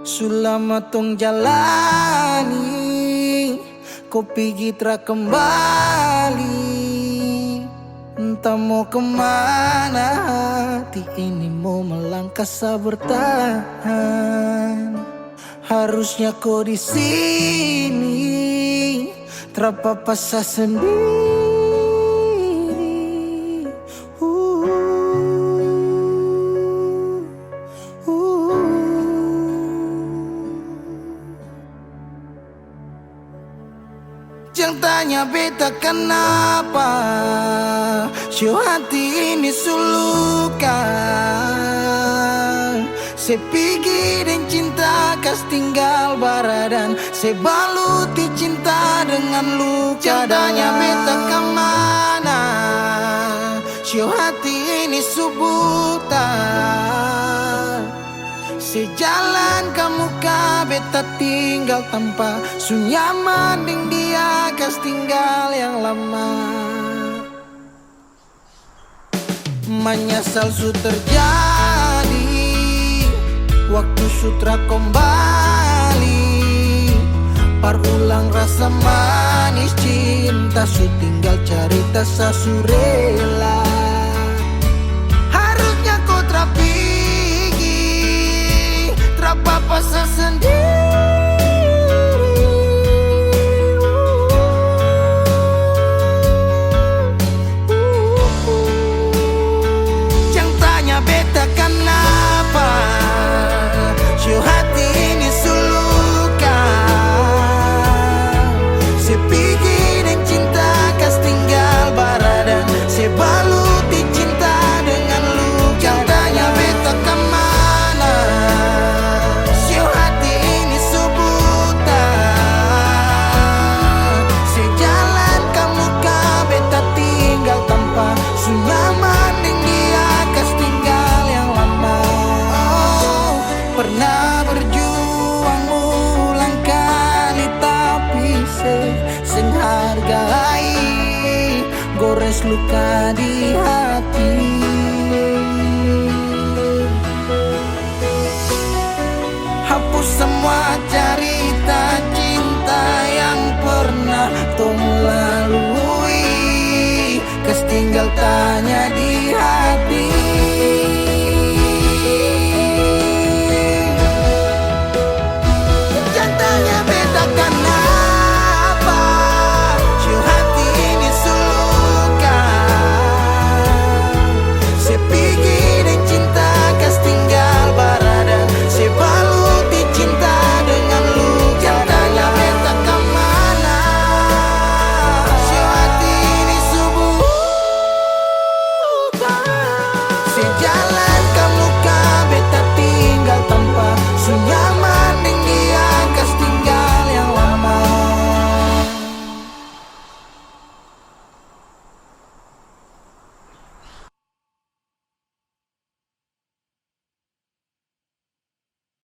Sulama tong jalani, kopi gitra kembali. Entah mau kemana, hati ini mau melangkah bertahan. Harusnya kau di sini, terpapasa sendiri. Jangan tanya beta kenapa, show hati ini sulukan. Se pergi dan cinta kas tinggal baradan, se baluti cinta dengan luka. Tanya beta kemana, show hati ini subutan. Sejalan kamu beta tinggal tanpa sunyaman ding dia kas tinggal yang lama. Menyesal su terjadi, waktu sutra kembali. Parulang rasa manis cinta, su tinggal cerita sasurela. Harusnya kau terpapasa sendiri. Jangan tanya beta kenapa, show hati ini sulukan. Se pergi dan cinta kas tinggal baradan, se baluti cinta dengan luka. Jangan tanya beta kemana, show hati ini subutan. Sejalan kamu beta tinggal tanpa sunyaman ding dia kas tinggal yang lama. Oh, pernah berjuang ulang kali tapi sing hargai, gores luka di hati. Hapus semua cerita cinta yang pernah tong lalui, kes tinggal tanya di hati.